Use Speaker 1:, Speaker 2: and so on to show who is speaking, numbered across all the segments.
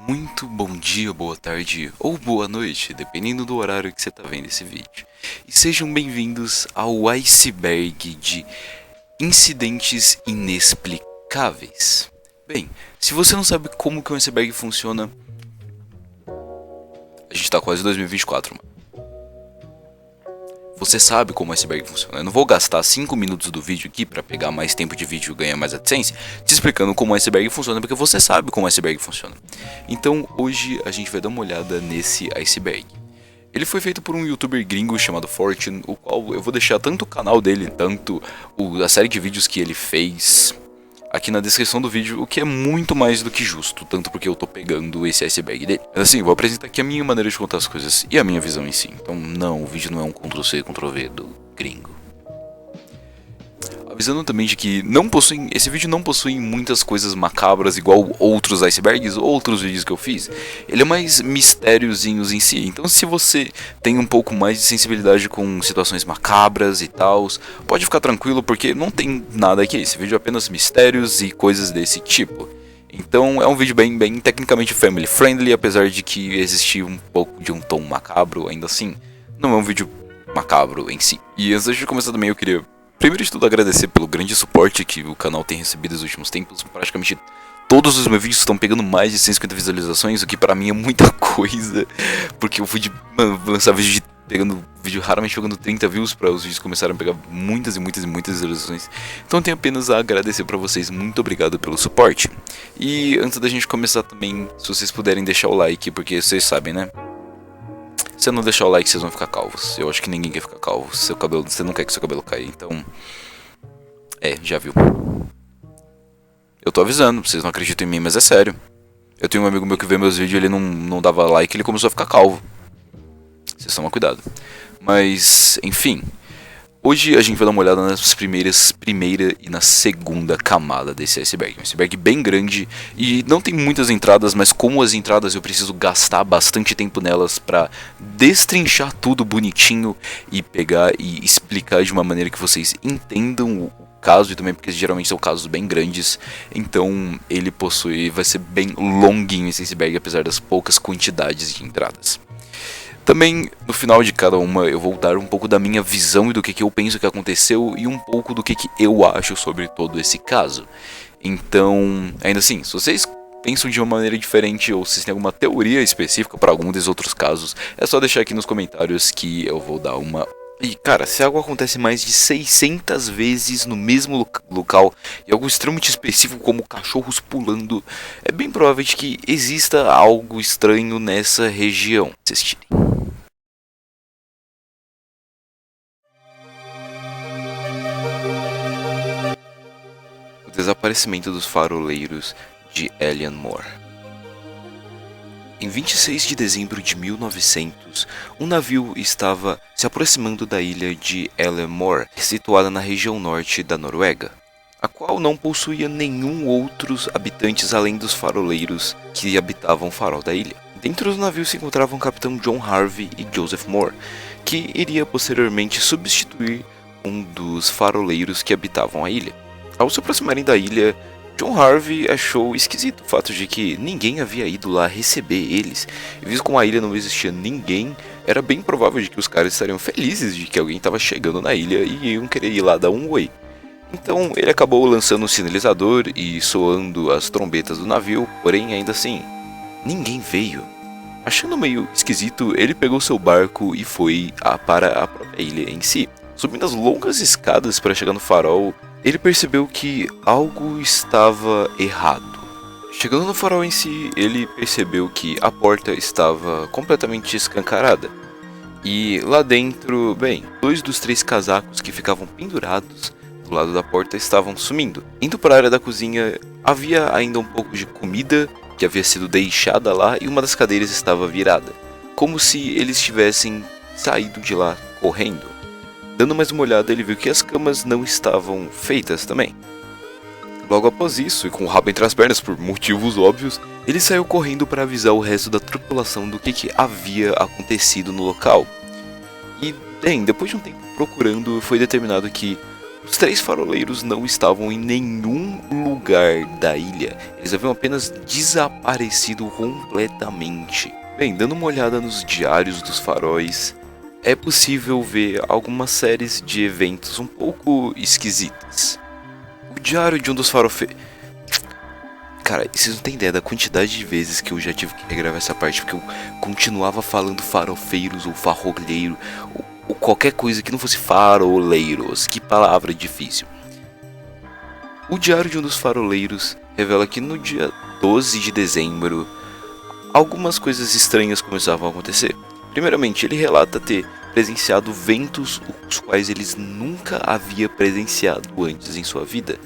Speaker 1: Muito bom dia, boa tarde ou boa noite, dependendo do horário que você está vendo esse vídeo. E sejam bem-vindos ao iceberg de incidentes inexplicáveis. Bem, se você não sabe como que um iceberg funciona, a gente tá quase em 2024, mano. Você sabe como o iceberg funciona. Eu não vou gastar 5 minutos do vídeo aqui para pegar mais tempo de vídeo e ganhar mais AdSense te explicando como o iceberg funciona, porque você sabe como o iceberg funciona. Então hoje a gente vai dar uma olhada nesse iceberg. Ele foi feito por um youtuber gringo chamado Fortune, o qual eu vou deixar tanto o canal dele, tanto a série de vídeos que ele fez aqui na descrição do vídeo, o que é muito mais do que justo, tanto porque eu tô pegando esse iceberg dele. Mas assim, vou apresentar aqui a minha maneira de contar as coisas e a minha visão em si. Então não, o vídeo não é um Ctrl+C, Ctrl+V do gringo. Avisando também de que esse vídeo não possui muitas coisas macabras igual outros icebergs ou outros vídeos que eu fiz. Ele é mais mistériozinhos em si. Então se você tem um pouco mais de sensibilidade com situações macabras e tal, pode ficar tranquilo porque não tem nada aqui. Esse vídeo é apenas mistérios e coisas desse tipo. Então é um vídeo bem tecnicamente family friendly, apesar de que existir um pouco de um tom macabro, ainda assim, não é um vídeo macabro em si. E antes de começar também eu queria primeiro de tudo agradecer pelo grande suporte que o canal tem recebido nos últimos tempos. Praticamente todos os meus vídeos estão pegando mais de 150 visualizações, o que pra mim é muita coisa, porque eu fui de lançar vídeo raramente pegando 30 views para os vídeos começarem a pegar muitas visualizações. Então tenho apenas a agradecer pra vocês, muito obrigado pelo suporte. E antes da gente começar também, se vocês puderem deixar o like, porque vocês sabem, né? Se você não deixar o like, vocês vão ficar calvos. Eu acho que ninguém quer ficar calvo. Você não quer que seu cabelo caia, então... já viu. Eu tô avisando, vocês não acreditam em mim, mas é sério. Eu tenho um amigo meu que vê meus vídeos e ele não dava like e ele começou a ficar calvo. Vocês tomam cuidado. Mas, enfim... Hoje a gente vai dar uma olhada nas primeira e na segunda camada desse iceberg. Um iceberg bem grande e não tem muitas entradas, mas como as entradas eu preciso gastar bastante tempo nelas pra destrinchar tudo bonitinho e pegar e explicar de uma maneira que vocês entendam o caso e também porque geralmente são casos bem grandes, então vai ser bem longuinho esse iceberg apesar das poucas quantidades de entradas. Também, no final de cada uma, eu vou dar um pouco da minha visão e do que eu penso que aconteceu e um pouco do que eu acho sobre todo esse caso. Então, ainda assim, se vocês pensam de uma maneira diferente ou se vocês têm alguma teoria específica para algum desses outros casos, é só deixar aqui nos comentários que eu vou dar uma... E cara, se algo acontece mais de 600 vezes no mesmo local e algo extremamente específico como cachorros pulando, é bem provável de que exista algo estranho nessa região. Assistirem. O desaparecimento dos faroleiros de Eleanor. Em 26 de dezembro de 1900, um navio estava se aproximando da ilha de Eleanor, situada na região norte da Noruega, a qual não possuía nenhum outros habitantes além dos faroleiros que habitavam o farol da ilha. Dentro do navio se encontravam o capitão John Harvey e Joseph Moore, que iria posteriormente substituir um dos faroleiros que habitavam a ilha. Ao se aproximarem da ilha, John Harvey achou esquisito o fato de que ninguém havia ido lá receber eles, e visto como a ilha não existia ninguém, era bem provável de que os caras estariam felizes de que alguém estava chegando na ilha e iam querer ir lá dar um oi. Então ele acabou lançando um sinalizador e soando as trombetas do navio, porém ainda assim, ninguém veio. Achando meio esquisito, ele pegou seu barco e foi para a própria ilha em si. Subindo as longas escadas para chegar no farol, ele percebeu que algo estava errado. Chegando no farol em si, ele percebeu que a porta estava completamente escancarada. E lá dentro, bem, 2 dos 3 casacos que ficavam pendurados do lado da porta estavam sumindo. Indo para a área da cozinha, havia ainda um pouco de comida que havia sido deixada lá e uma das cadeiras estava virada, como se eles tivessem saído de lá correndo. Dando mais uma olhada, ele viu que as camas não estavam feitas também. Logo após isso, e com o rabo entre as pernas por motivos óbvios, ele saiu correndo para avisar o resto da tripulação do que havia acontecido no local. E, bem, depois de um tempo procurando, foi determinado que Os três faroleiros não estavam em nenhum lugar da ilha, eles haviam apenas desaparecido completamente. Bem, dando uma olhada nos diários dos faróis, é possível ver algumas séries de eventos um pouco esquisitas. O diário de um dos farofeiros... Cara, vocês não têm ideia da quantidade de vezes que eu já tive que regravar essa parte, porque eu continuava falando farofeiros ou farolheiro, ou qualquer coisa que não fosse faroleiros. Que palavra difícil. O diário de um dos faroleiros revela que no dia 12 de dezembro, algumas coisas estranhas começavam a acontecer. Primeiramente, ele relata ter presenciado ventos os quais eles nunca havia presenciado antes em sua vida.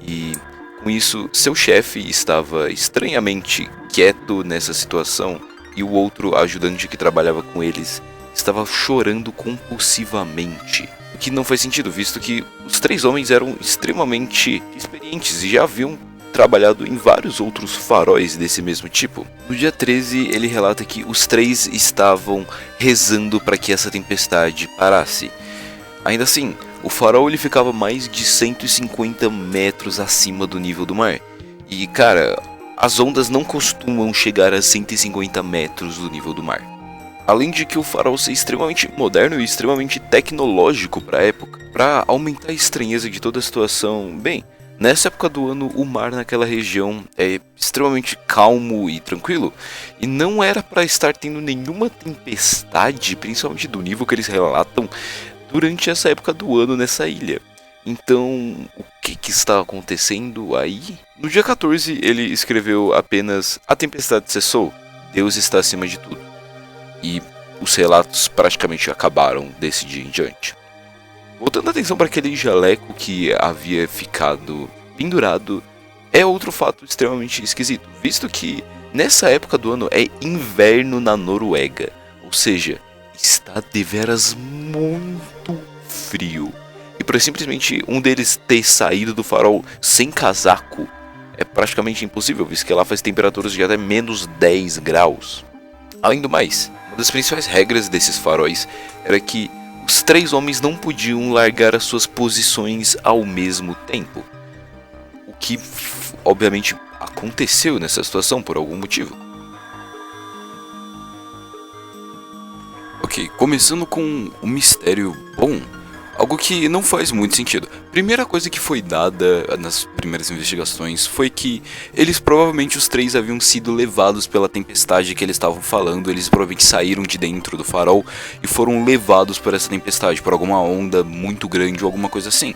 Speaker 1: E com isso, seu chefe estava estranhamente quieto nessa situação e o outro ajudante que trabalhava com eles estava chorando compulsivamente. O que não faz sentido, visto que os três homens eram extremamente experientes e já haviam trabalhado em vários outros faróis desse mesmo tipo. No dia 13, ele relata que os três estavam rezando para que essa tempestade parasse. Ainda assim, o farol ele ficava mais de 150 metros acima do nível do mar. E cara, as ondas não costumam chegar a 150 metros do nível do mar. Além de que o farol ser extremamente moderno e extremamente tecnológico para a época. Para aumentar a estranheza de toda a situação, bem, nessa época do ano o mar naquela região é extremamente calmo e tranquilo. E não era para estar tendo nenhuma tempestade, principalmente do nível que eles relatam, durante essa época do ano nessa ilha. Então, o que está acontecendo aí? No dia 14, ele escreveu apenas: "A tempestade cessou, Deus está acima de tudo." E os relatos praticamente acabaram desse dia em diante. Voltando a atenção para aquele jaleco que havia ficado pendurado, é outro fato extremamente esquisito, visto que nessa época do ano é inverno na Noruega, ou seja, está deveras muito frio. E por simplesmente um deles ter saído do farol sem casaco é praticamente impossível, visto que lá faz temperaturas de até menos 10 graus. Além do mais, uma das principais regras desses faróis era que os três homens não podiam largar as suas posições ao mesmo tempo. O que, obviamente, aconteceu nessa situação por algum motivo. Ok, começando com um mistério bom, algo que não faz muito sentido. Primeira coisa que foi dada nas primeiras investigações foi que eles provavelmente os três haviam sido levados pela tempestade que eles estavam falando. Eles provavelmente saíram de dentro do farol e foram levados por essa tempestade, por alguma onda muito grande ou alguma coisa assim.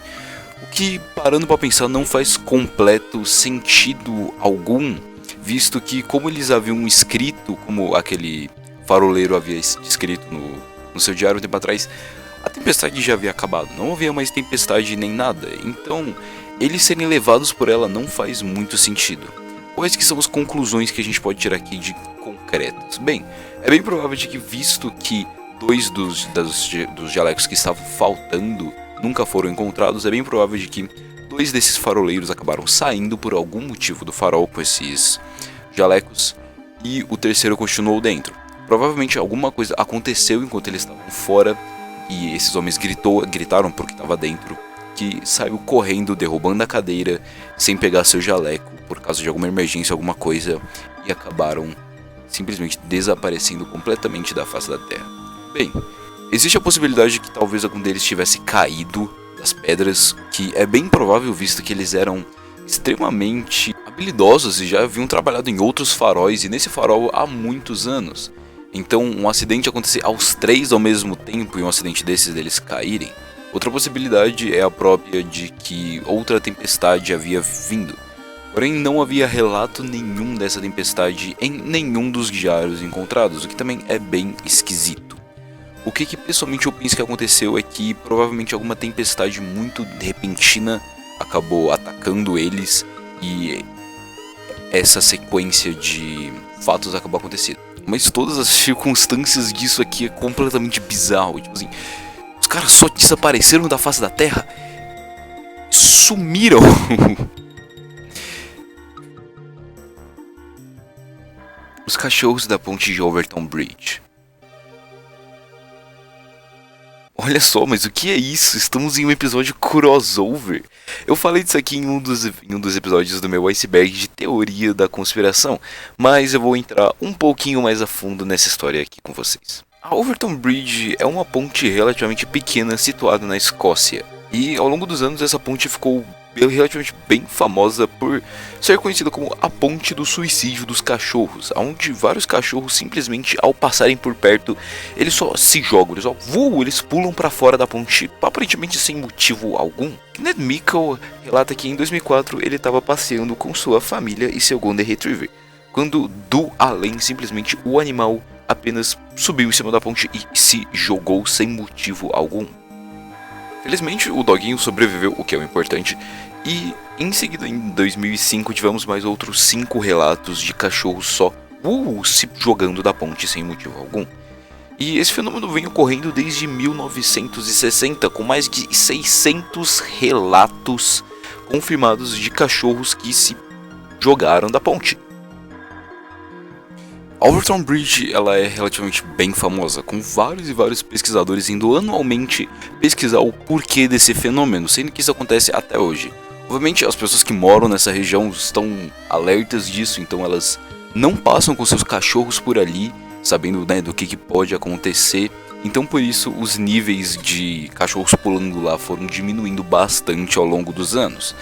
Speaker 1: O que, parando para pensar, não faz completo sentido algum, visto que como eles haviam escrito, como aquele faroleiro havia escrito no seu diário um tempo atrás, a tempestade já havia acabado, não havia mais tempestade nem nada, então eles serem levados por ela não faz muito sentido. Quais que são as conclusões que a gente pode tirar aqui de concretas? Bem, é bem provável de que, visto que dois dos jalecos que estavam faltando nunca foram encontrados, é bem provável de que dois desses faroleiros acabaram saindo por algum motivo do farol com esses jalecos e o terceiro continuou dentro. Provavelmente alguma coisa aconteceu enquanto eles estavam fora e esses homens gritaram porque estava dentro, que saiu correndo, derrubando a cadeira, sem pegar seu jaleco, por causa de alguma emergência, alguma coisa, e acabaram simplesmente desaparecendo completamente da face da Terra. Bem, existe a possibilidade de que talvez algum deles tivesse caído das pedras, que é bem provável visto que eles eram extremamente habilidosos e já haviam trabalhado em outros faróis e nesse farol há muitos anos. Então um acidente acontecer aos três ao mesmo tempo e um acidente desses deles caírem. Outra possibilidade é a própria de que outra tempestade havia vindo. Porém não havia relato nenhum dessa tempestade em nenhum dos diários encontrados, o que também é bem esquisito. O que pessoalmente eu penso que aconteceu é que provavelmente alguma tempestade muito repentina acabou atacando eles e essa sequência de fatos acabou acontecendo. Mas todas as circunstâncias disso aqui é completamente bizarro. Tipo assim, os caras só desapareceram da face da Terra. Sumiram. Os cachorros da ponte de Overton Bridge. Olha só, mas o que é isso? Estamos em um episódio crossover. Eu falei disso aqui em um dos episódios do meu iceberg de teoria da conspiração, mas eu vou entrar um pouquinho mais a fundo nessa história aqui com vocês. A Overton Bridge é uma ponte relativamente pequena situada na Escócia, e ao longo dos anos essa ponte ficou relativamente bem famosa por ser conhecida como a ponte do suicídio dos cachorros, onde vários cachorros simplesmente ao passarem por perto, eles só se jogam, eles pulam para fora da ponte, aparentemente sem motivo algum. Ned Mickle relata que em 2004 ele estava passeando com sua família e seu Golden Retriever, quando do além simplesmente o animal apenas subiu em cima da ponte e se jogou sem motivo algum. Felizmente o doguinho sobreviveu, o que é o importante, e em seguida em 2005 tivemos mais outros 5 relatos de cachorros só se jogando da ponte sem motivo algum. E esse fenômeno vem ocorrendo desde 1960, com mais de 600 relatos confirmados de cachorros que se jogaram da ponte. A Overton Bridge ela é relativamente bem famosa, com vários e vários pesquisadores indo anualmente pesquisar o porquê desse fenômeno, sendo que isso acontece até hoje. Obviamente as pessoas que moram nessa região estão alertas disso, então elas não passam com seus cachorros por ali, sabendo, né, do que pode acontecer. Então por isso os níveis de cachorros pulando lá foram diminuindo bastante ao longo dos anos.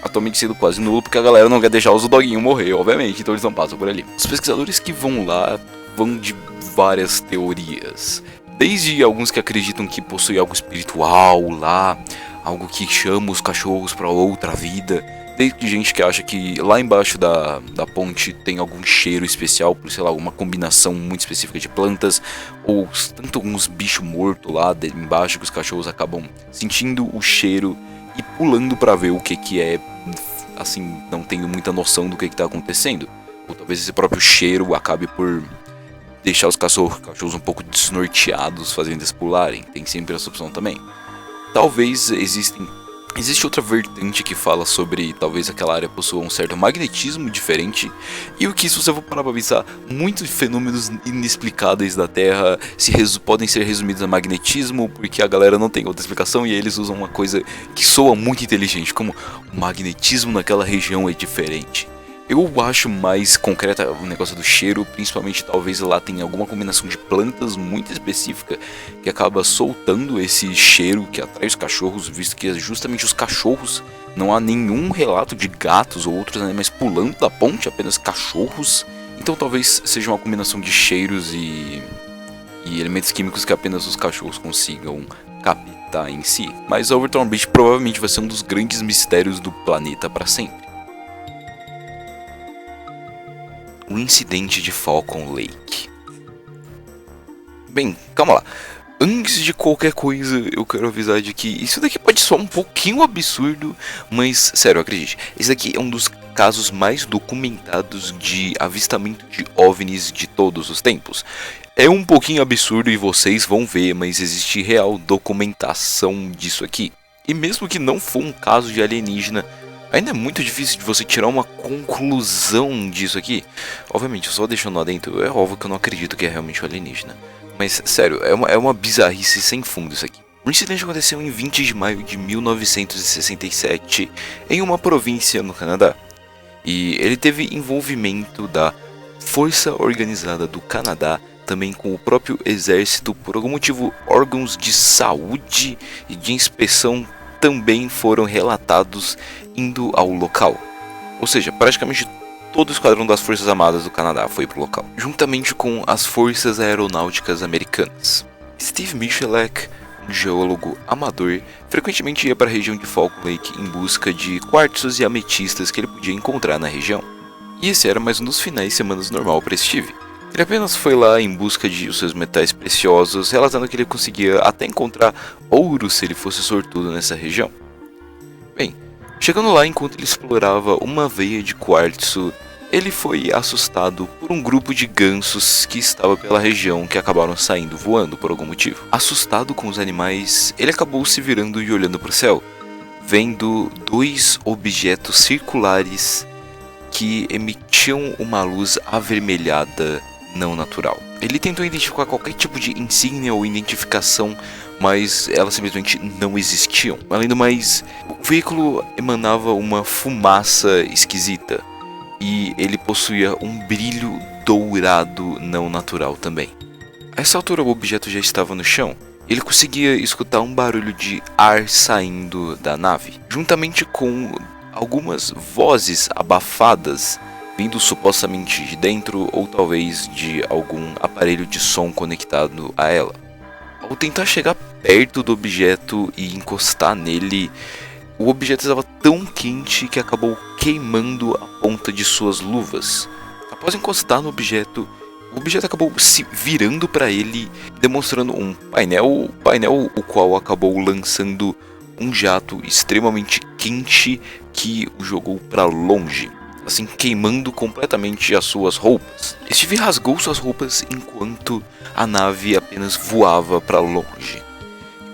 Speaker 1: Atualmente sendo quase nulo, porque a galera não quer deixar os doguinhos morrer, obviamente, então eles não passam por ali. Os pesquisadores que vão lá vão de várias teorias. Desde alguns que acreditam que possui algo espiritual lá, algo que chama os cachorros para outra vida. Desde gente que acha que lá embaixo da ponte tem algum cheiro especial, por sei lá, alguma combinação muito específica de plantas, ou tanto alguns bichos mortos lá embaixo que os cachorros acabam sentindo o cheiro e pulando pra ver o que é, assim, não tendo muita noção do que tá acontecendo. Ou talvez esse próprio cheiro acabe por deixar os cachorros um pouco desnorteados, fazendo eles pularem. Tem sempre essa opção também. Talvez existe outra vertente que fala sobre talvez aquela área possua um certo magnetismo diferente, e o que, se você for parar pra pensar, muitos fenômenos inexplicáveis da Terra podem ser resumidos a magnetismo, porque a galera não tem outra explicação e eles usam uma coisa que soa muito inteligente, como o magnetismo naquela região é diferente. Eu acho mais concreta o negócio do cheiro, principalmente talvez lá tenha alguma combinação de plantas muito específica que acaba soltando esse cheiro que atrai os cachorros, visto que é justamente os cachorros, não há nenhum relato de gatos ou outros animais pulando da ponte, apenas cachorros. Então talvez seja uma combinação de cheiros e elementos químicos que apenas os cachorros consigam captar em si. Mas Overton Bridge provavelmente vai ser um dos grandes mistérios do planeta para sempre. O incidente de Falcon Lake. Bem, calma lá. Antes de qualquer coisa, eu quero avisar de que isso daqui pode soar um pouquinho absurdo, mas sério, acredite, esse daqui é um dos casos mais documentados de avistamento de OVNIs de todos os tempos. É um pouquinho absurdo e vocês vão ver, mas existe real documentação disso aqui. E mesmo que não for um caso de alienígena, ainda é muito difícil de você tirar uma conclusão disso aqui. Obviamente, só deixando lá dentro, é óbvio que eu não acredito que é realmente um alienígena. Mas, sério, é uma bizarrice sem fundo isso aqui. O incidente aconteceu em 20 de maio de 1967, em uma província no Canadá. E ele teve envolvimento da Força Organizada do Canadá, também com o próprio exército. Por algum motivo, órgãos de saúde e de inspeção também foram relatados indo ao local. Ou seja, praticamente todo o esquadrão das Forças Armadas do Canadá foi pro local, juntamente com as Forças Aeronáuticas Americanas. Steve Michalak, um geólogo amador, frequentemente ia para a região de Falcon Lake em busca de quartzos e ametistas que ele podia encontrar na região. E esse era mais um dos finais de semana normal para Steve. Ele apenas foi lá em busca de seus metais preciosos, relatando que ele conseguia até encontrar ouro se ele fosse sortudo nessa região. Bem, chegando lá enquanto ele explorava uma veia de quartzo, ele foi assustado por um grupo de gansos que estava pela região que acabaram saindo voando por algum motivo. Assustado com os animais, ele acabou se virando e olhando para o céu, vendo 2 objetos circulares que emitiam uma luz avermelhada não natural. Ele tentou identificar qualquer tipo de insígnia ou identificação, mas elas simplesmente não existiam. Além do mais, o veículo emanava uma fumaça esquisita e ele possuía um brilho dourado não natural também. A essa altura o objeto já estava no chão. Ele conseguia escutar um barulho de ar saindo da nave, juntamente com algumas vozes abafadas vindo supostamente de dentro ou talvez de algum aparelho de som conectado a ela. Ao tentar chegar perto do objeto e encostar nele, o objeto estava tão quente que acabou queimando a ponta de suas luvas. Após encostar no objeto, o objeto acabou se virando para ele, demonstrando um painel o qual acabou lançando um jato extremamente quente que o jogou para longe, assim queimando completamente as suas roupas. Steve rasgou suas roupas enquanto a nave apenas voava para longe.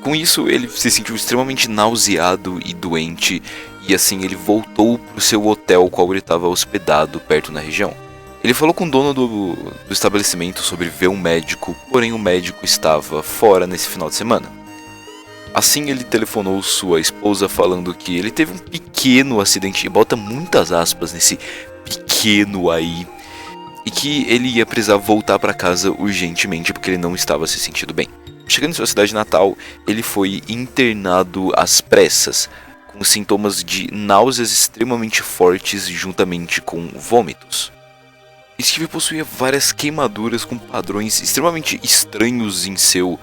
Speaker 1: Com isso, ele se sentiu extremamente nauseado e doente, e assim ele voltou para o seu hotel qual ele estava hospedado perto na região. Ele falou com o dono do estabelecimento sobre ver um médico, porém o médico estava fora nesse final de semana. Assim ele telefonou sua esposa falando que ele teve um pequeno acidente, e bota muitas aspas nesse pequeno aí, e que ele ia precisar voltar para casa urgentemente porque ele não estava se sentindo bem. Chegando em sua cidade natal, ele foi internado às pressas, com sintomas de náuseas extremamente fortes juntamente com vômitos. Steve possuía várias queimaduras com padrões extremamente estranhos em seu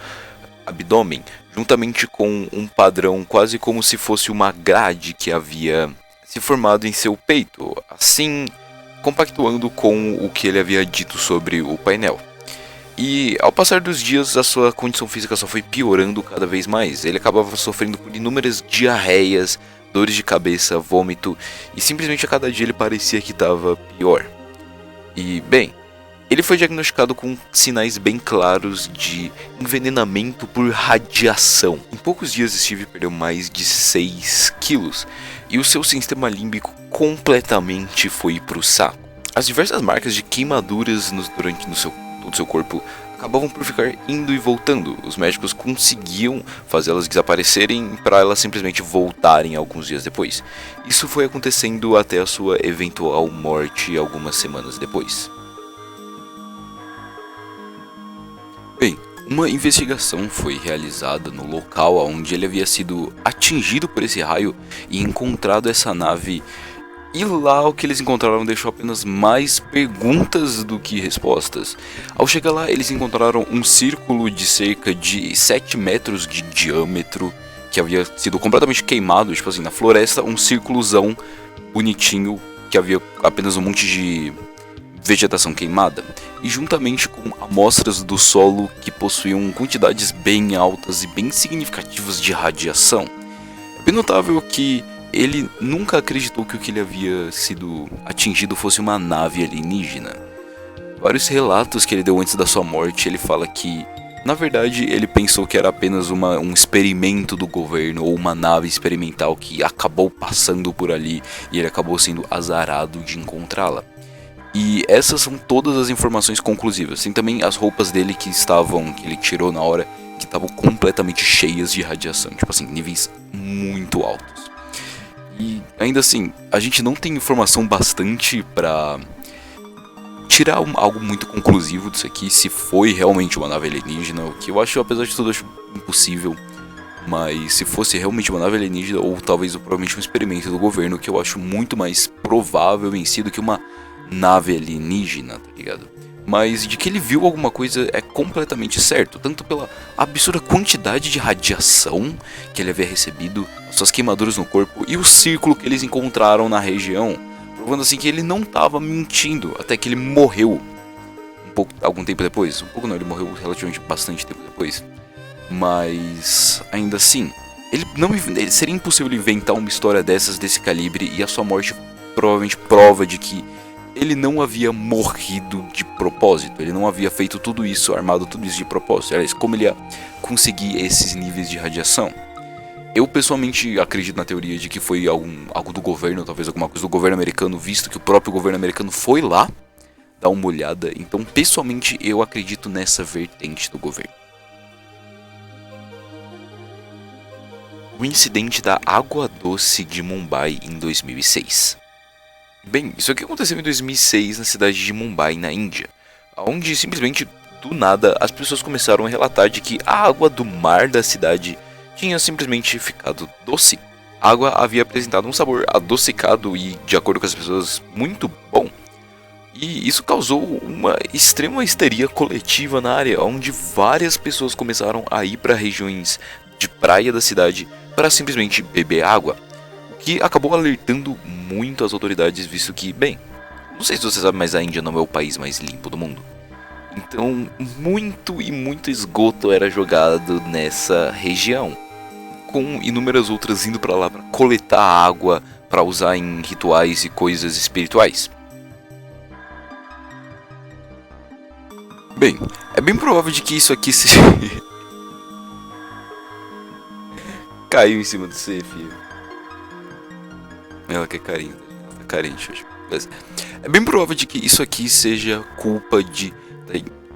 Speaker 1: abdômen, juntamente com um padrão quase como se fosse uma grade que havia se formado em seu peito, assim compactuando com o que ele havia dito sobre o painel. E ao passar dos dias, a sua condição física só foi piorando cada vez mais. Ele acabava sofrendo por inúmeras diarreias, dores de cabeça, vômito, e simplesmente a cada dia ele parecia que estava pior. E, bem, ele foi diagnosticado com sinais bem claros de envenenamento por radiação. Em poucos dias, Steve perdeu mais de 6 quilos e o seu sistema límbico completamente foi pro saco. As diversas marcas de queimaduras durante todo o seu corpo acabavam por ficar indo e voltando. Os médicos conseguiam fazê-las desaparecerem para elas simplesmente voltarem alguns dias depois. Isso foi acontecendo até a sua eventual morte algumas semanas depois. Bem, uma investigação foi realizada no local onde ele havia sido atingido por esse raio e encontrado essa nave. E lá o que eles encontraram deixou apenas mais perguntas do que respostas. Ao chegar lá, eles encontraram um círculo de cerca de 7 metros de diâmetro que havia sido completamente queimado, tipo assim, na floresta, um círculozão bonitinho que havia apenas um monte de vegetação queimada. E juntamente com amostras do solo que possuíam quantidades bem altas e bem significativas de radiação. É bem notável que ele nunca acreditou que o que ele havia sido atingido fosse uma nave alienígena. Vários relatos que ele deu antes da sua morte, ele fala que, na verdade, ele pensou que era apenas um experimento do governo ou uma nave experimental que acabou passando por ali e ele acabou sendo azarado de encontrá-la. E essas são todas as informações conclusivas. Tem também as roupas dele que ele tirou na hora, que estavam completamente cheias de radiação, tipo assim, níveis muito altos. E ainda assim, a gente não tem informação bastante pra tirar algo muito conclusivo disso aqui, se foi realmente uma nave alienígena, o que eu acho, apesar de tudo, eu acho impossível. Mas se fosse realmente uma nave alienígena, ou talvez provavelmente um experimento do governo, que eu acho muito mais provável em si do que uma nave alienígena, tá ligado? Mas de que ele viu alguma coisa é completamente certo, tanto pela absurda quantidade de radiação que ele havia recebido, suas queimaduras no corpo e o círculo que eles encontraram na região, provando assim que ele não estava mentindo, até que ele morreu algum tempo depois. Ele morreu relativamente bastante tempo depois. Mas ainda assim, seria impossível inventar uma história desse calibre, e a sua morte provavelmente prova de que ele não havia morrido de propósito, ele não havia feito tudo isso, armado tudo isso de propósito. Aliás, como ele ia conseguir esses níveis de radiação? Eu pessoalmente acredito na teoria de que foi algo do governo, talvez alguma coisa do governo americano, visto que o próprio governo americano foi lá dar uma olhada. Então, pessoalmente, eu acredito nessa vertente do governo. o incidente da água doce de Mumbai em 2006. Bem, isso aqui aconteceu em 2006 na cidade de Mumbai, na Índia, onde simplesmente do nada as pessoas começaram a relatar de que a água do mar da cidade tinha simplesmente ficado doce. A água havia apresentado um sabor adocicado e, de acordo com as pessoas, muito bom. E isso causou uma extrema histeria coletiva na área, onde várias pessoas começaram a ir para regiões de praia da cidade para simplesmente beber água, o que acabou alertando muito as autoridades, visto que, bem, não sei se você sabe, mas a Índia não é o país mais limpo do mundo. Então, muito esgoto era jogado nessa região, com inúmeras outras indo para lá para coletar água para usar em rituais e coisas espirituais. Bem, é bem provável de que isso aqui se caiu em cima do C, filho. Ela quer carinho, ela tá carente hoje. Mas é bem provável de que isso aqui seja culpa da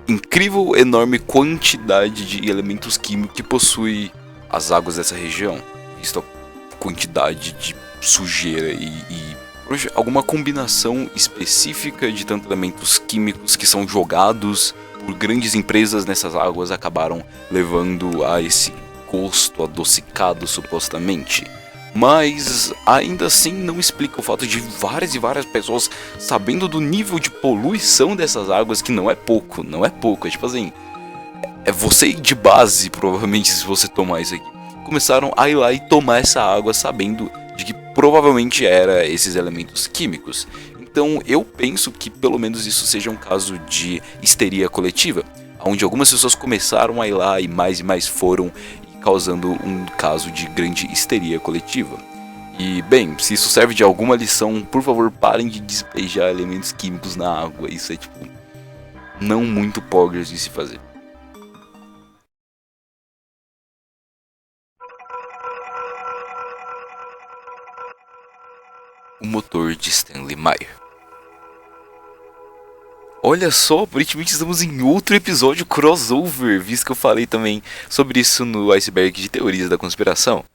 Speaker 1: incrível, enorme quantidade de elementos químicos que possui as águas dessa região, visto a quantidade de sujeira e alguma combinação específica de tantos elementos químicos que são jogados por grandes empresas nessas águas acabaram levando a esse gosto adocicado supostamente. Mas ainda assim não explica o fato de várias e várias pessoas sabendo do nível de poluição dessas águas, que não é pouco, é tipo assim, é você ir de base provavelmente se você tomar isso aqui. Começaram a ir lá e tomar essa água sabendo de que provavelmente era esses elementos químicos. Então eu penso que pelo menos isso seja um caso de histeria coletiva, onde algumas pessoas começaram a ir lá e mais foram, causando um caso de grande histeria coletiva. E bem, se isso serve de alguma lição, por favor parem de despejar elementos químicos na água. Isso é tipo não muito poggers de se fazer. O motor de Stanley Meyer. Olha só, aparentemente estamos em outro episódio crossover, visto que eu falei também sobre isso no iceberg de teorias da conspiração.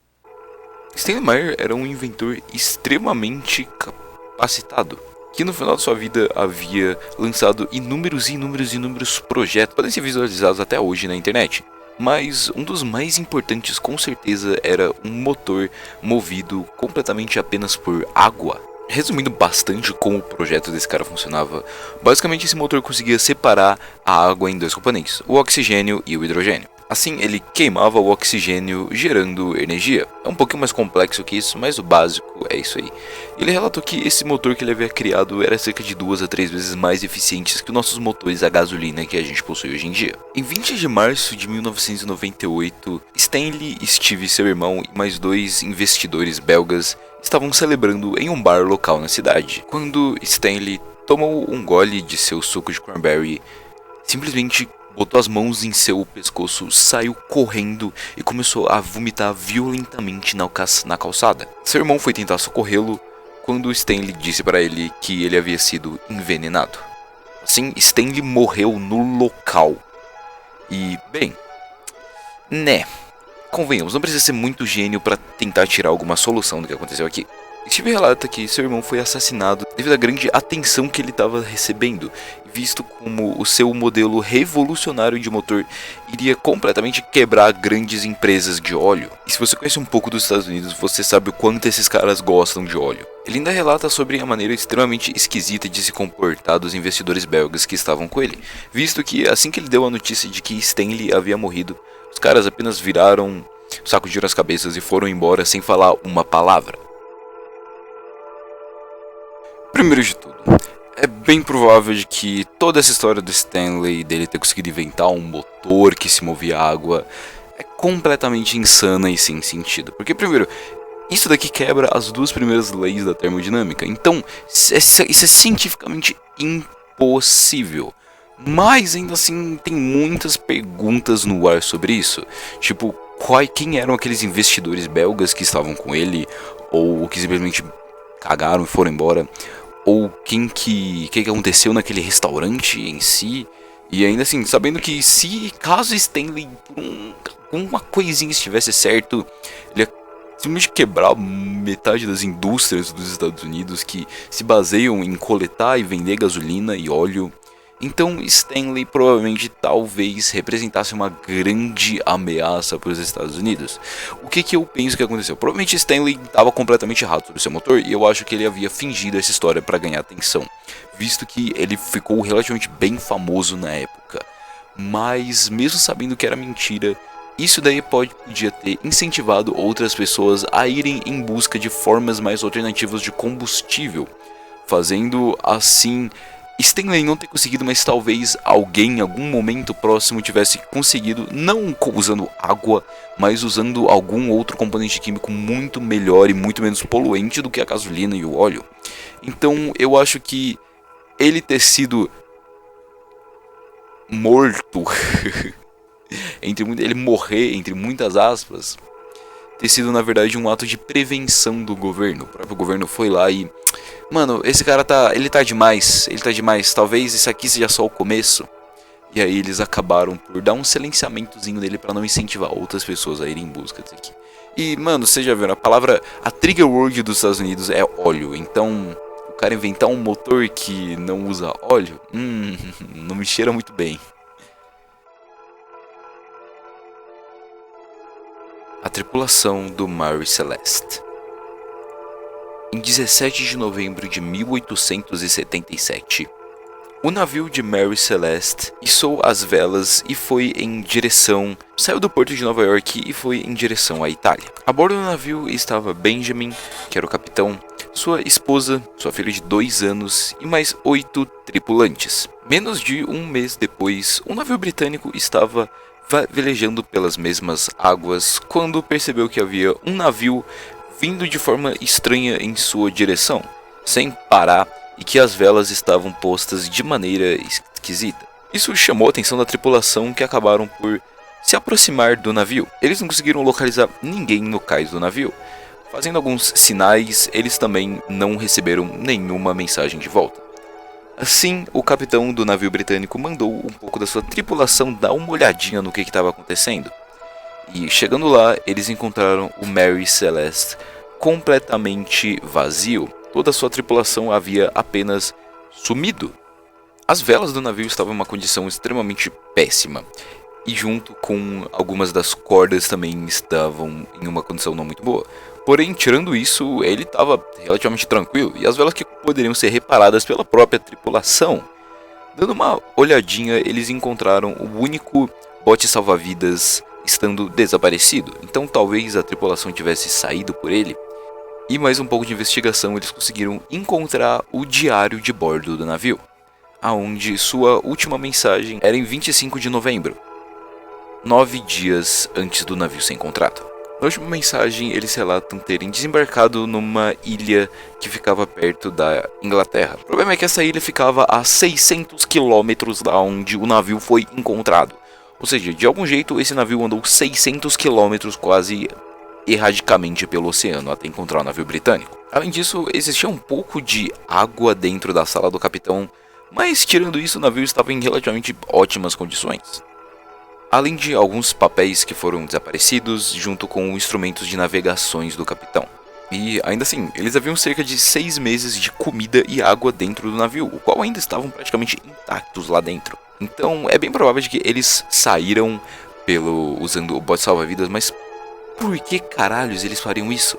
Speaker 1: Stanley Meyer era um inventor extremamente capacitado, que no final de sua vida havia lançado inúmeros projetos, podem ser visualizados até hoje na internet. Mas um dos mais importantes com certeza era um motor movido completamente apenas por água. Resumindo bastante como o projeto desse cara funcionava, basicamente esse motor conseguia separar a água em dois componentes, o oxigênio e o hidrogênio. Assim, ele queimava o oxigênio gerando energia. É um pouquinho mais complexo que isso, mas o básico é isso aí. Ele relatou que esse motor que ele havia criado era cerca de 2 a 3 vezes mais eficientes que os nossos motores a gasolina que a gente possui hoje em dia. Em 20 de março de 1998, Stanley, Steve, seu irmão e mais 2 investidores belgas estavam celebrando em um bar local na cidade, quando Stanley tomou um gole de seu suco de cranberry, simplesmente botou as mãos em seu pescoço, saiu correndo e começou a vomitar violentamente na calçada. Seu irmão foi tentar socorrê-lo quando Stanley disse para ele que ele havia sido envenenado. Assim, Stanley morreu no local. E, bem, convenhamos, não precisa ser muito gênio para tentar tirar alguma solução do que aconteceu aqui. Steve relata que seu irmão foi assassinado devido à grande atenção que ele estava recebendo, visto como o seu modelo revolucionário de motor iria completamente quebrar grandes empresas de óleo. E se você conhece um pouco dos Estados Unidos, você sabe o quanto esses caras gostam de óleo. Ele ainda relata sobre a maneira extremamente esquisita de se comportar dos investidores belgas que estavam com ele, visto que assim que ele deu a notícia de que Stanley havia morrido, os caras apenas viraram o saco de as cabeças e foram embora sem falar uma palavra. Primeiro de tudo, é bem provável de que toda essa história do Stanley, dele ter conseguido inventar um motor que se movia água, é completamente insana e sem sentido. Porque primeiro, isso daqui quebra as 2 primeiras leis da termodinâmica, então isso é cientificamente impossível. Mas ainda assim tem muitas perguntas no ar sobre isso, tipo, quem eram aqueles investidores belgas que estavam com ele, ou que simplesmente cagaram e foram embora, ou que aconteceu naquele restaurante em si. E ainda assim, sabendo que se caso Stanley por uma coisinha estivesse certo, ele ia simplesmente quebrar metade das indústrias dos Estados Unidos que se baseiam em coletar e vender gasolina e óleo. Então Stanley provavelmente talvez representasse uma grande ameaça para os Estados Unidos. O que eu penso que aconteceu? Provavelmente Stanley estava completamente errado sobre seu motor e eu acho que ele havia fingido essa história para ganhar atenção, visto que ele ficou relativamente bem famoso na época. Mas mesmo sabendo que era mentira, isso daí podia ter incentivado outras pessoas a irem em busca de formas mais alternativas de combustível, fazendo assim Stanley não ter conseguido, mas talvez alguém em algum momento próximo tivesse conseguido, não usando água, mas usando algum outro componente químico muito melhor e muito menos poluente do que a gasolina e o óleo. Então eu acho que ele ter sido morto, ele morrer, entre muitas aspas, ter sido na verdade um ato de prevenção do governo. O próprio governo foi lá e... Mano, esse cara ele tá demais, talvez isso aqui seja só o começo. E aí eles acabaram por dar um silenciamentozinho nele pra não incentivar outras pessoas a irem em busca disso aqui. E, mano, vocês já viram, a trigger word dos Estados Unidos é óleo. Então, o cara inventar um motor que não usa óleo, não me cheira muito bem. A tripulação do Mary Celeste. Em 17 de novembro de 1877, o navio de Mary Celeste içou as velas e saiu do porto de Nova York e foi em direção à Itália. A bordo do navio estava Benjamin, que era o capitão, sua esposa, sua filha de 2 anos e mais 8 tripulantes. Menos de um mês depois, um navio britânico estava velejando pelas mesmas águas quando percebeu que havia um navio vindo de forma estranha em sua direção, sem parar, e que as velas estavam postas de maneira esquisita. Isso chamou a atenção da tripulação, que acabaram por se aproximar do navio. Eles não conseguiram localizar ninguém no cais do navio. Fazendo alguns sinais, eles também não receberam nenhuma mensagem de volta. Assim, o capitão do navio britânico mandou um pouco da sua tripulação dar uma olhadinha no que estava acontecendo. E chegando lá, eles encontraram o Mary Celeste completamente vazio. Toda a sua tripulação havia apenas sumido. As velas do navio estavam em uma condição extremamente péssima. E junto com algumas das cordas também estavam em uma condição não muito boa. Porém, tirando isso, ele estava relativamente tranquilo. E as velas que poderiam ser reparadas pela própria tripulação. Dando uma olhadinha, eles encontraram o único bote salva-vidas estando desaparecido, então talvez a tripulação tivesse saído por ele. E mais um pouco de investigação, eles conseguiram encontrar o diário de bordo do navio, aonde sua última mensagem era em 25 de novembro, 9 dias antes do navio ser encontrado. Na última mensagem, eles relatam terem desembarcado numa ilha que ficava perto da Inglaterra. O problema é que essa ilha ficava a 600 quilômetros da onde o navio foi encontrado. Ou seja, de algum jeito esse navio andou 600 km quase erradicamente pelo oceano até encontrar o navio britânico. Além disso, existia um pouco de água dentro da sala do capitão, mas tirando isso o navio estava em relativamente ótimas condições. Além de alguns papéis que foram desaparecidos, junto com instrumentos de navegações do capitão. E ainda assim, eles haviam cerca de 6 meses de comida e água dentro do navio, o qual ainda estavam praticamente intactos lá dentro. Então é bem provável de que eles saíram usando o bote salva-vidas, mas por que caralhos eles fariam isso?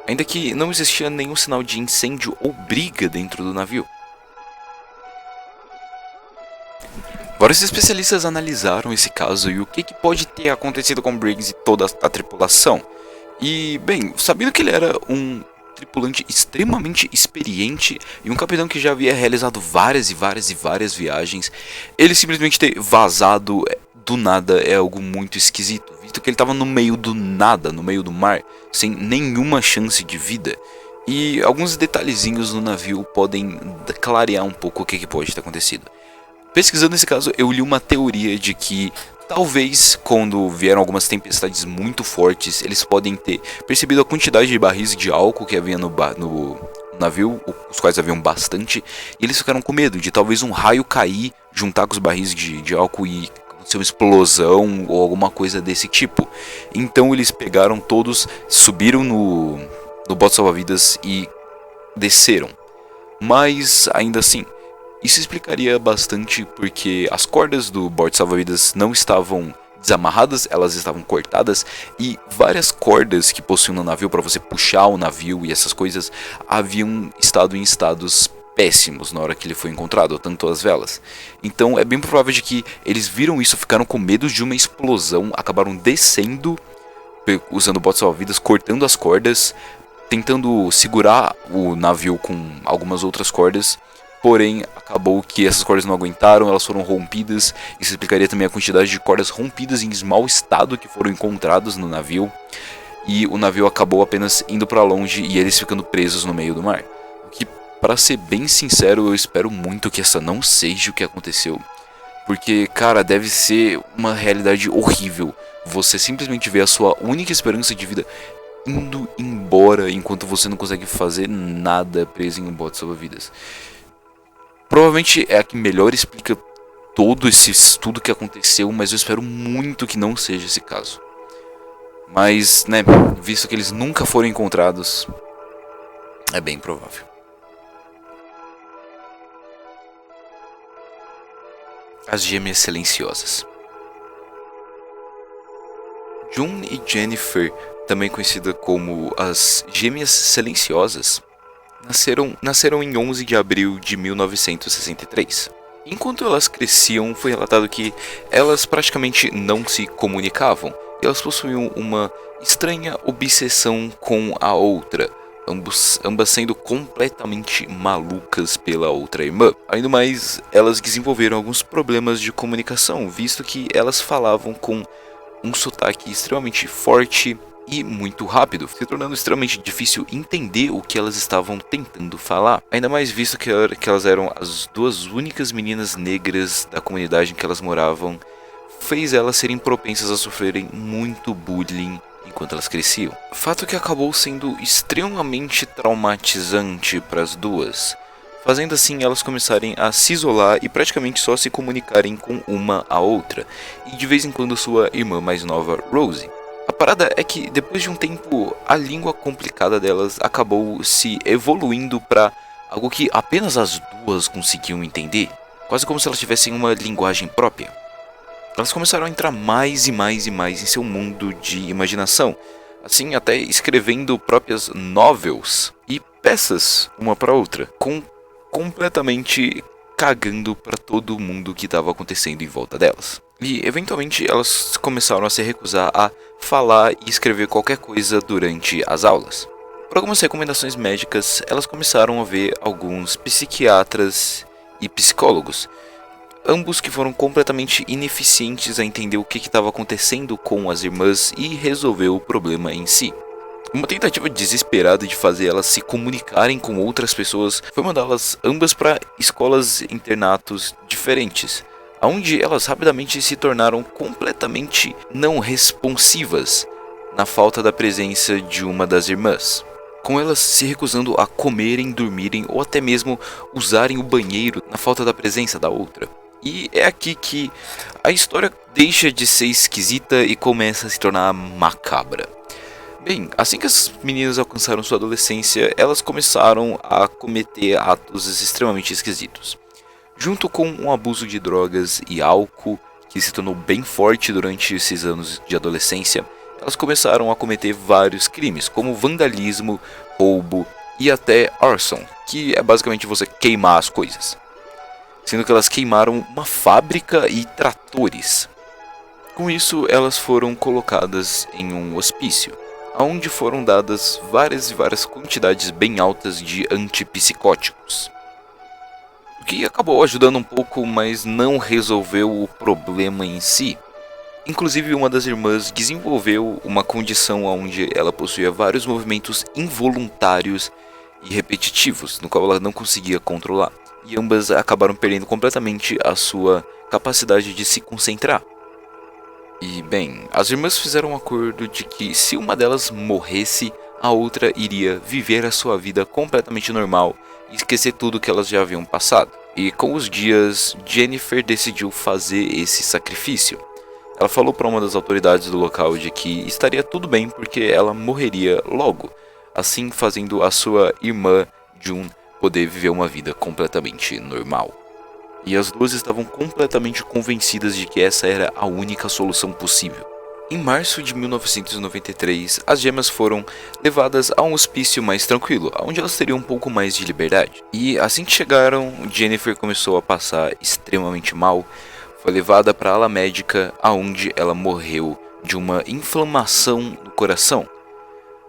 Speaker 1: Ainda que não existia nenhum sinal de incêndio ou briga dentro do navio. Vários especialistas analisaram esse caso e o que pode ter acontecido com Briggs e toda a tripulação. E, bem, sabendo que ele era um tripulante extremamente experiente e um capitão que já havia realizado várias viagens, ele simplesmente ter vazado do nada é algo muito esquisito, visto que ele estava no meio do nada, no meio do mar, sem nenhuma chance de vida. E alguns detalhezinhos no navio podem clarear um pouco o que pode ter acontecido. Pesquisando esse caso, eu li uma teoria de que talvez quando vieram algumas tempestades muito fortes, eles podem ter percebido a quantidade de barris de álcool que havia no navio, os quais haviam bastante, e eles ficaram com medo de talvez um raio cair, juntar com os barris de álcool e aconteceu uma explosão ou alguma coisa desse tipo. Então eles pegaram todos, subiram no bote salva-vidas e desceram. Mas ainda assim, isso explicaria bastante porque as cordas do bote salva-vidas não estavam desamarradas, elas estavam cortadas, e várias cordas que possuíam no navio para você puxar o navio e essas coisas haviam estado em estados péssimos na hora que ele foi encontrado, tanto as velas. Então é bem provável de que eles viram isso, ficaram com medo de uma explosão, acabaram descendo usando o bote salva-vidas, cortando as cordas, tentando segurar o navio com algumas outras cordas. Porém, acabou que essas cordas não aguentaram, elas foram rompidas. Isso explicaria também a quantidade de cordas rompidas em mau estado que foram encontradas no navio. E o navio acabou apenas indo para longe e eles ficando presos no meio do mar. O que, para ser bem sincero, eu espero muito que essa não seja o que aconteceu. Porque, cara, deve ser uma realidade horrível. Você simplesmente vê a sua única esperança de vida indo embora enquanto você não consegue fazer nada preso em um bote salva-vidas. Provavelmente é a que melhor explica todo esse estudo que aconteceu, mas eu espero muito que não seja esse caso. Mas, né, visto que eles nunca foram encontrados, é bem provável. As Gêmeas Silenciosas. June e Jennifer, também conhecida como as Gêmeas Silenciosas, nasceram em 11 de abril de 1963. Enquanto elas cresciam, foi relatado que elas praticamente não se comunicavam e elas possuíam uma estranha obsessão com a outra, ambas sendo completamente malucas pela outra irmã. Ainda mais, elas desenvolveram alguns problemas de comunicação, visto que elas falavam com um sotaque extremamente forte e muito rápido, se tornando extremamente difícil entender o que elas estavam tentando falar. Ainda mais visto que elas eram as duas únicas meninas negras da comunidade em que elas moravam, fez elas serem propensas a sofrerem muito bullying enquanto elas cresciam. Fato que acabou sendo extremamente traumatizante para as duas, fazendo assim elas começarem a se isolar e praticamente só se comunicarem com uma a outra, e de vez em quando sua irmã mais nova, Rosie. A parada é que depois de um tempo a língua complicada delas acabou se evoluindo para algo que apenas as duas conseguiam entender, quase como se elas tivessem uma linguagem própria. Elas começaram a entrar mais e mais e mais em seu mundo de imaginação, assim até escrevendo próprias novels e peças uma para outra, completamente cagando para todo mundo que estava acontecendo em volta delas. E eventualmente elas começaram a se recusar a falar e escrever qualquer coisa durante as aulas. Por algumas recomendações médicas, elas começaram a ver alguns psiquiatras e psicólogos, ambos que foram completamente ineficientes a entender o que estava acontecendo com as irmãs e resolver o problema em si. Uma tentativa desesperada de fazer elas se comunicarem com outras pessoas foi mandá-las ambas para escolas internatos diferentes, onde elas rapidamente se tornaram completamente não responsivas na falta da presença de uma das irmãs, com elas se recusando a comerem, dormirem ou até mesmo usarem o banheiro na falta da presença da outra. E é aqui que a história deixa de ser esquisita e começa a se tornar macabra. Bem, assim que as meninas alcançaram sua adolescência, elas começaram a cometer atos extremamente esquisitos. Junto com um abuso de drogas e álcool, que se tornou bem forte durante esses anos de adolescência, elas começaram a cometer vários crimes, como vandalismo, roubo e até arson, que é basicamente você queimar as coisas. Sendo que elas queimaram uma fábrica e tratores. Com isso, elas foram colocadas em um hospício, onde foram dadas várias e várias quantidades bem altas de antipsicóticos. O que acabou ajudando um pouco, mas não resolveu o problema em si. Inclusive, uma das irmãs desenvolveu uma condição onde ela possuía vários movimentos involuntários e repetitivos, no qual ela não conseguia controlar. E ambas acabaram perdendo completamente a sua capacidade de se concentrar. E bem, as irmãs fizeram um acordo de que se uma delas morresse, a outra iria viver a sua vida completamente normal e esquecer tudo que elas já haviam passado. E com os dias, Jennifer decidiu fazer esse sacrifício. Ela falou para uma das autoridades do local de que estaria tudo bem porque ela morreria logo, assim fazendo a sua irmã June poder viver uma vida completamente normal. E as duas estavam completamente convencidas de que essa era a única solução possível. Em março de 1993, as gêmeas foram levadas a um hospício mais tranquilo, onde elas teriam um pouco mais de liberdade. E assim que chegaram, Jennifer começou a passar extremamente mal. Foi levada para a ala médica, onde ela morreu de uma inflamação no coração.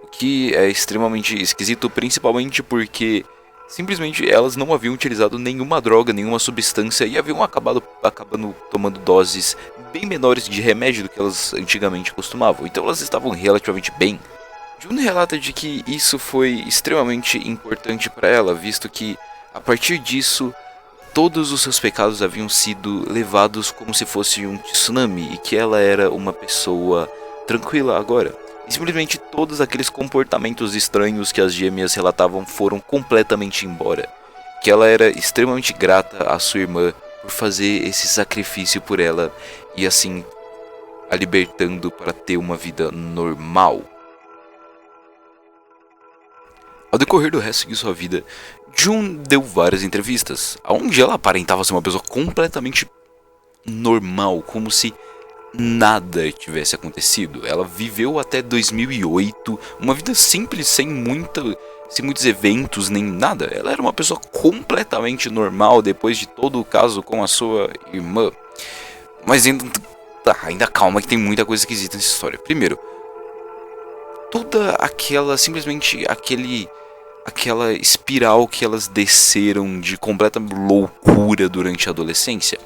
Speaker 1: O que é extremamente esquisito, principalmente porque simplesmente elas não haviam utilizado nenhuma droga, nenhuma substância e haviam acabando tomando doses bem menores de remédio do que elas antigamente costumavam. Então elas estavam relativamente bem. June relata de que isso foi extremamente importante para ela, visto que a partir disso todos os seus pecados haviam sido levados como se fosse um tsunami e que ela era uma pessoa tranquila agora. E simplesmente todos aqueles comportamentos estranhos que as gêmeas relatavam foram completamente embora. Que ela era extremamente grata à sua irmã por fazer esse sacrifício por ela e assim a libertando para ter uma vida normal. Ao decorrer do resto de sua vida, June deu várias entrevistas, onde ela aparentava ser uma pessoa completamente normal, como se nada tivesse acontecido. Ela viveu até 2008, uma vida simples, sem muitos eventos, nem nada. Ela era uma pessoa completamente normal depois de todo o caso com a sua irmã. Mas ainda calma que tem muita coisa esquisita nessa história. Primeiro, toda aquela espiral que elas desceram de completa loucura durante a adolescência.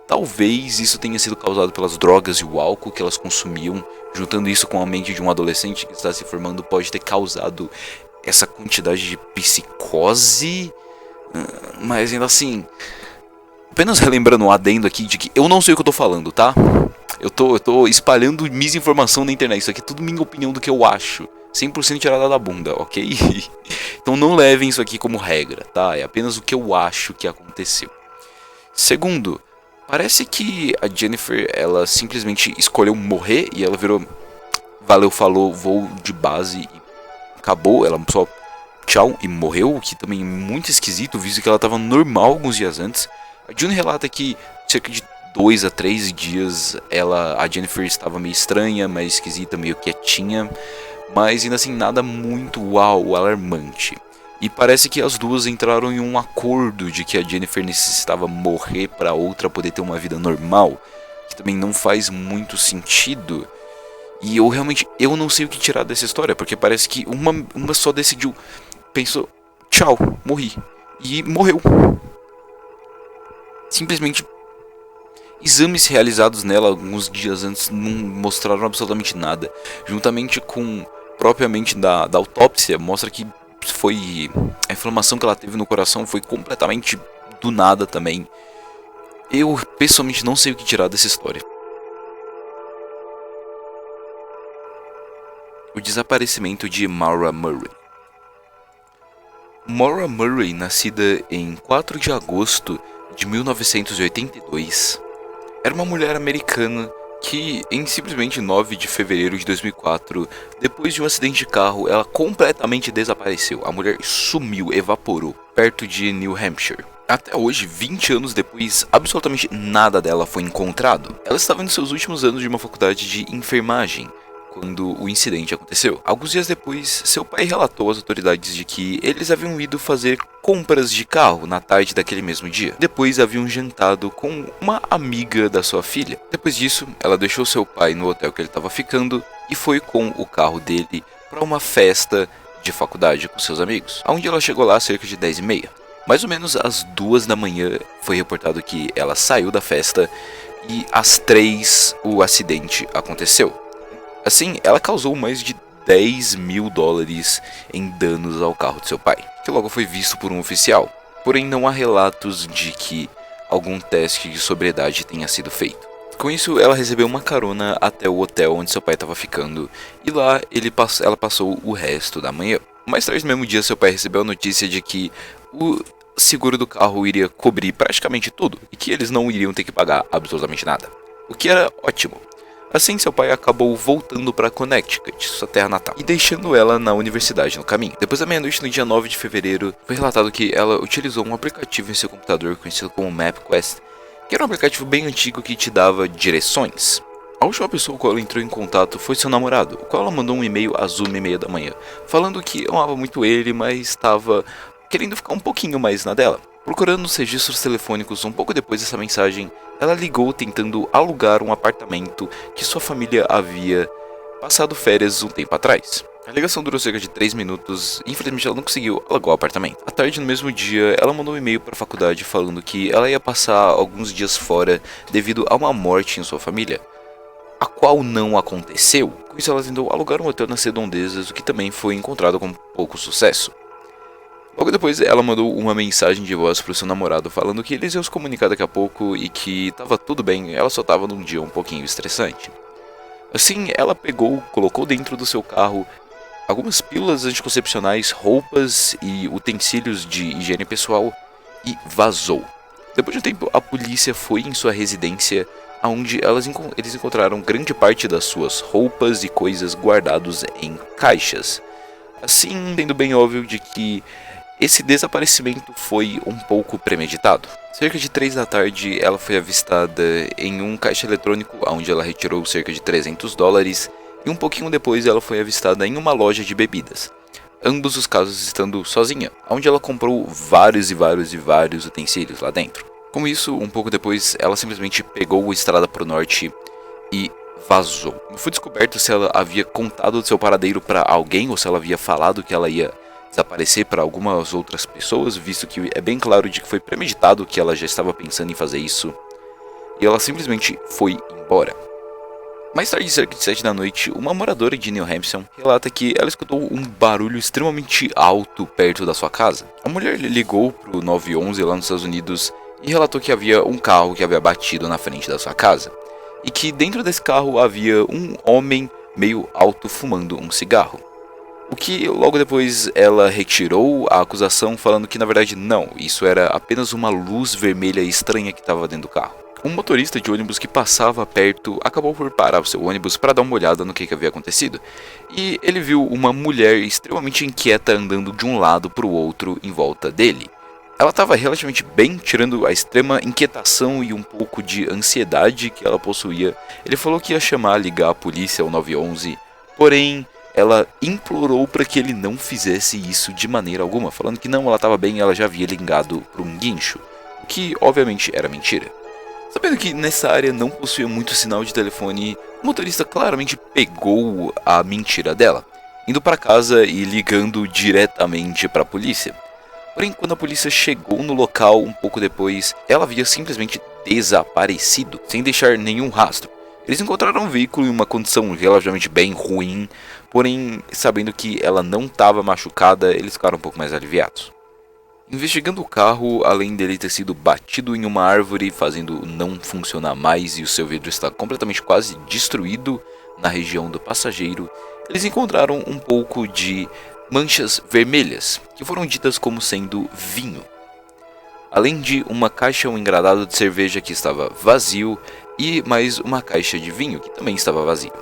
Speaker 1: Talvez isso tenha sido causado pelas drogas e o álcool que elas consumiam, juntando isso com a mente de um adolescente que está se formando, pode ter causado essa quantidade de psicose. Mas ainda assim, apenas relembrando um adendo aqui de que eu não sei o que eu tô falando, tá? Eu tô espalhando misinformação na internet, isso aqui é tudo minha opinião do que eu acho. 100% tirada da bunda, ok? Então não levem isso aqui como regra, tá? É apenas o que eu acho que aconteceu. Segundo, parece que a Jennifer, ela simplesmente escolheu morrer e ela virou valeu, falou, voo de base e acabou. Ela só tchau e morreu, o que também é muito esquisito, visto que ela estava normal alguns dias antes. A June relata que cerca de 2 a 3 dias a Jennifer estava meio estranha, meio esquisita, meio quietinha, mas ainda assim nada muito alarmante. E parece que as duas entraram em um acordo de que a Jennifer necessitava morrer para a outra poder ter uma vida normal, que também não faz muito sentido. E eu não sei o que tirar dessa história, porque parece que uma só decidiu, pensou, tchau, morri, e morreu. Simplesmente, exames realizados nela alguns dias antes não mostraram absolutamente nada, juntamente com propriamente da autópsia, mostra que a inflamação que ela teve no coração foi completamente do nada também. Eu pessoalmente não sei o que tirar dessa história. O desaparecimento de Maura Murray. Maura Murray, nascida em 4 de agosto de 1982, era uma mulher americana que em simplesmente 9 de fevereiro de 2004, depois de um acidente de carro, ela completamente desapareceu. A mulher sumiu, evaporou, perto de New Hampshire. Até hoje, 20 anos depois, absolutamente nada dela foi encontrado. Ela estava nos seus últimos anos de uma faculdade de enfermagem quando o incidente aconteceu. Alguns dias depois, seu pai relatou às autoridades de que eles haviam ido fazer compras de carro na tarde daquele mesmo dia. Depois haviam jantado com uma amiga da sua filha. Depois disso, ela deixou seu pai no hotel que ele estava ficando e foi com o carro dele para uma festa de faculdade com seus amigos, onde ela chegou lá às cerca de 10h30. Mais ou menos às 2 da manhã foi reportado que ela saiu da festa e às 3 o acidente aconteceu. Assim, ela causou mais de $10 mil em danos ao carro de seu pai, que logo foi visto por um oficial. Porém, não há relatos de que algum teste de sobriedade tenha sido feito. Com isso, ela recebeu uma carona até o hotel onde seu pai estava ficando, e lá ela passou o resto da manhã. Mais tarde no mesmo dia, seu pai recebeu a notícia de que seguro do carro iria cobrir praticamente tudo e que eles não iriam ter que pagar absolutamente nada, o que era ótimo. Assim, seu pai acabou voltando para Connecticut, sua terra natal, e deixando ela na universidade no caminho. Depois da meia-noite, no dia 9 de fevereiro, foi relatado que ela utilizou um aplicativo em seu computador conhecido como MapQuest, que era um aplicativo bem antigo que te dava direções. A última pessoa com a qual ela entrou em contato foi seu namorado, o qual ela mandou um e-mail às 1h30 da manhã, falando que amava muito ele, mas estava querendo ficar um pouquinho mais na dela. Procurando nos registros telefônicos um pouco depois dessa mensagem, ela ligou tentando alugar um apartamento que sua família havia passado férias um tempo atrás. A ligação durou cerca de 3 minutos e infelizmente ela não conseguiu alugar o apartamento. À tarde, no mesmo dia, ela mandou um e-mail para a faculdade falando que ela ia passar alguns dias fora devido a uma morte em sua família, a qual não aconteceu. Com isso, ela tentou alugar um hotel nas redondezas, o que também foi encontrado com pouco sucesso. Logo depois, ela mandou uma mensagem de voz para o seu namorado falando que eles iam se comunicar daqui a pouco e que estava tudo bem, ela só estava num dia um pouquinho estressante. Assim, ela colocou dentro do seu carro algumas pílulas anticoncepcionais, roupas e utensílios de higiene pessoal e vazou. Depois de um tempo, a polícia foi em sua residência, onde eles encontraram grande parte das suas roupas e coisas guardados em caixas. Assim, sendo bem óbvio de que esse desaparecimento foi um pouco premeditado. Cerca de 3 da tarde, ela foi avistada em um caixa eletrônico, onde ela retirou cerca de $300, e um pouquinho depois ela foi avistada em uma loja de bebidas. Ambos os casos estando sozinha, onde ela comprou vários utensílios lá dentro. Com isso, um pouco depois, ela simplesmente pegou a estrada para o norte e vazou. Não foi descoberto se ela havia contado do seu paradeiro para alguém ou se ela havia falado que ela ia desaparecer para algumas outras pessoas, visto que é bem claro de que foi premeditado que ela já estava pensando em fazer isso. E ela simplesmente foi embora. Mais tarde, cerca de 7 da noite, uma moradora de New Hampshire relata que ela escutou um barulho extremamente alto perto da sua casa. A mulher ligou para o 911 lá nos Estados Unidos e relatou que havia um carro que havia batido na frente da sua casa. E que dentro desse carro havia um homem meio alto fumando um cigarro. O que logo depois ela retirou a acusação falando que na verdade não, isso era apenas uma luz vermelha estranha que estava dentro do carro. Um motorista de ônibus que passava perto acabou por parar o seu ônibus para dar uma olhada no que havia acontecido. E ele viu uma mulher extremamente inquieta andando de um lado para o outro em volta dele. Ela estava relativamente bem, tirando a extrema inquietação e um pouco de ansiedade que ela possuía. Ele falou que ia ligar a polícia ao 911, porém ela implorou para que ele não fizesse isso de maneira alguma, falando que não, ela estava bem, ela já havia ligado para um guincho, o que obviamente era mentira. Sabendo que nessa área não possuía muito sinal de telefone, o motorista claramente pegou a mentira dela, indo para casa e ligando diretamente para a polícia. Porém, quando a polícia chegou no local um pouco depois, ela havia simplesmente desaparecido, sem deixar nenhum rastro. Eles encontraram um veículo em uma condição relativamente bem ruim, porém, sabendo que ela não estava machucada, eles ficaram um pouco mais aliviados. Investigando o carro, além dele ter sido batido em uma árvore, fazendo não funcionar mais e o seu vidro está completamente quase destruído na região do passageiro, eles encontraram um pouco de manchas vermelhas, que foram ditas como sendo vinho. Além de uma caixa, um engradado de cerveja que estava vazio e mais uma caixa de vinho que também estava vazio.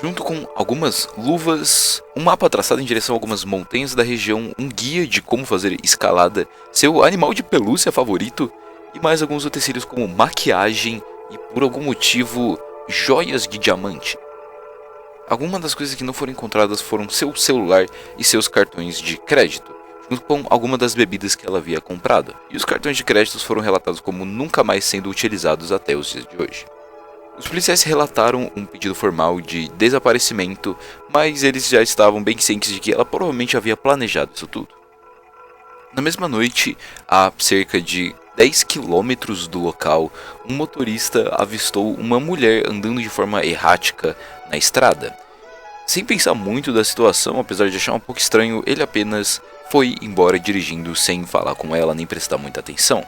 Speaker 1: Junto com algumas luvas, um mapa traçado em direção a algumas montanhas da região, um guia de como fazer escalada, seu animal de pelúcia favorito e mais alguns utensílios como maquiagem e, por algum motivo, joias de diamante. Algumas das coisas que não foram encontradas foram seu celular e seus cartões de crédito, junto com algumas das bebidas que ela havia comprado, e os cartões de crédito foram relatados como nunca mais sendo utilizados até os dias de hoje. Os policiais relataram um pedido formal de desaparecimento, mas eles já estavam bem cientes de que ela provavelmente havia planejado isso tudo. Na mesma noite, a cerca de 10 quilômetros do local, um motorista avistou uma mulher andando de forma errática na estrada. Sem pensar muito da situação, apesar de achar um pouco estranho, ele apenas foi embora dirigindo sem falar com ela nem prestar muita atenção.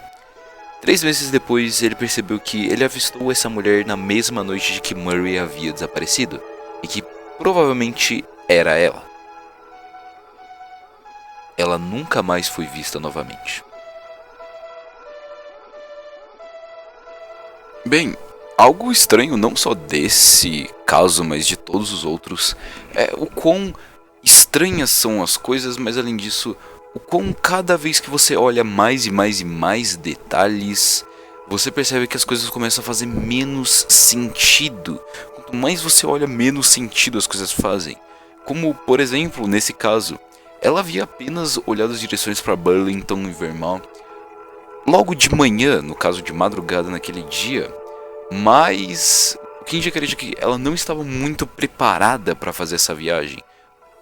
Speaker 1: 3 meses depois, ele percebeu que ele avistou essa mulher na mesma noite de que Murray havia desaparecido, e que provavelmente era ela. Ela nunca mais foi vista novamente. Bem, algo estranho não só desse caso, mas de todos os outros, é o quão estranhas são as coisas, mas além disso, o quão cada vez que você olha mais e mais e mais detalhes, você percebe que as coisas começam a fazer menos sentido. Quanto mais você olha, menos sentido as coisas fazem. Como, por exemplo, nesse caso, ela havia apenas olhado as direções para Burlington e Vermont logo de manhã, no caso de madrugada naquele dia, mas o que indicaria de que ela não estava muito preparada para fazer essa viagem.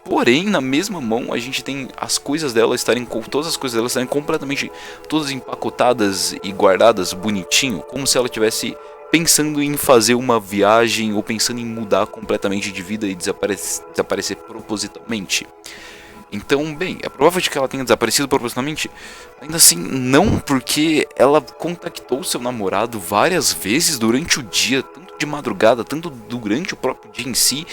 Speaker 1: Porém, na mesma mão, a gente tem as coisas dela estarem, todas as coisas dela estarem completamente todas empacotadas e guardadas bonitinho, como se ela tivesse pensando em fazer uma viagem ou pensando em mudar completamente de vida e desaparecer propositalmente. Então, bem, é provável de que ela tenha desaparecido propositalmente. Ainda assim, não, porque ela contactou seu namorado várias vezes durante o dia, tanto de madrugada, tanto durante o próprio dia em si.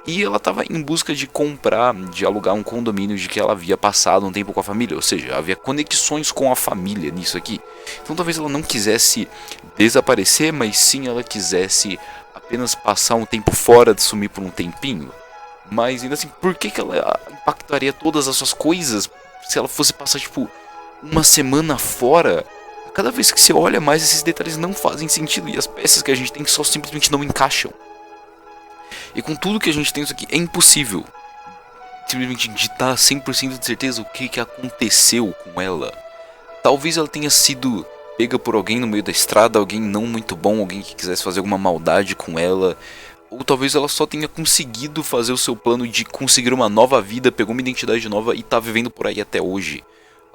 Speaker 1: E ela estava em busca de comprar, de alugar um condomínio de que ela havia passado um tempo com a família. Ou seja, havia conexões com a família nisso aqui. Então talvez ela não quisesse desaparecer, mas sim ela quisesse apenas passar um tempo fora, de sumir por um tempinho. Mas ainda assim, por que ela impactaria todas as suas coisas se ela fosse passar, tipo, uma semana fora? Cada vez que você olha mais, esses detalhes não fazem sentido e as peças que a gente tem só simplesmente não encaixam. E com tudo que a gente tem isso aqui, é impossível simplesmente ditar 100% de certeza o que aconteceu com ela. Talvez ela tenha sido pega por alguém no meio da estrada, alguém não muito bom, alguém que quisesse fazer alguma maldade com ela. Ou talvez ela só tenha conseguido fazer o seu plano de conseguir uma nova vida, pegou uma identidade nova e tá vivendo por aí até hoje.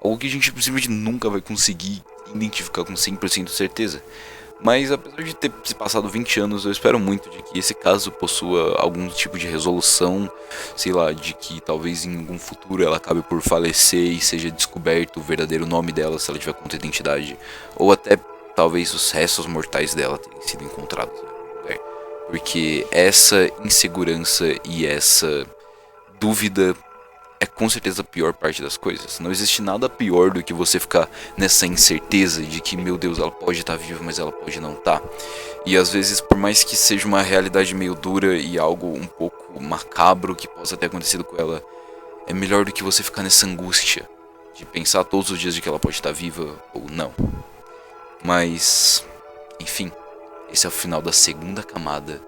Speaker 1: Algo que a gente simplesmente nunca vai conseguir identificar com 100% de certeza. Mas apesar de ter se passado 20 anos, eu espero muito de que esse caso possua algum tipo de resolução, sei lá, de que talvez em algum futuro ela acabe por falecer e seja descoberto o verdadeiro nome dela se ela tiver conta identidade, ou até talvez os restos mortais dela tenham sido encontrados em algum lugar. Porque essa insegurança e essa dúvida é com certeza a pior parte das coisas. Não existe nada pior do que você ficar nessa incerteza de que, meu Deus, ela pode estar viva, mas ela pode não estar. E às vezes, por mais que seja uma realidade meio dura e algo um pouco macabro que possa ter acontecido com ela, é melhor do que você ficar nessa angústia de pensar todos os dias de que ela pode estar viva ou não. Mas, enfim, esse é o final da segunda camada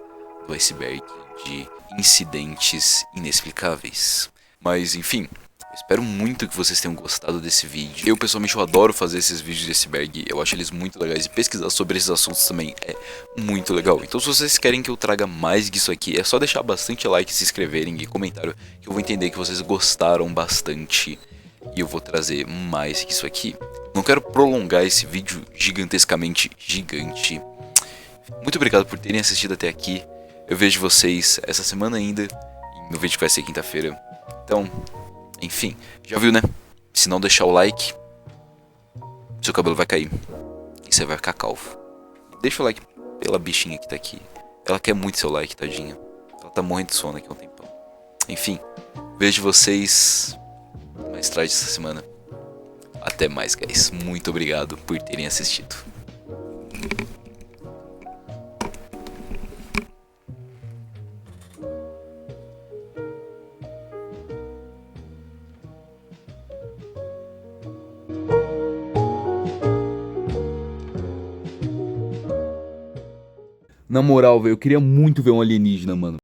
Speaker 1: do iceberg de incidentes inexplicáveis. Mas enfim, espero muito que vocês tenham gostado desse vídeo. Eu pessoalmente eu adoro fazer esses vídeos de iceberg, eu acho eles muito legais e pesquisar sobre esses assuntos também é muito legal. Então se vocês querem que eu traga mais disso aqui, é só deixar bastante like, se inscreverem e comentário que eu vou entender que vocês gostaram bastante e eu vou trazer mais que isso aqui. Não quero prolongar esse vídeo gigantescamente gigante. Muito obrigado por terem assistido até aqui. Eu vejo vocês essa semana ainda, no vídeo que vai ser quinta-feira. Então, enfim, já viu, né? Se não deixar o like, seu cabelo vai cair e você vai ficar calvo. Deixa o like pela bichinha que tá aqui. Ela quer muito seu like, tadinha. Ela tá morrendo de sono aqui há um tempão. Enfim, vejo vocês mais tarde essa semana. Até mais, guys. Muito obrigado por terem assistido.
Speaker 2: Na moral, velho, eu queria muito ver um alienígena, mano.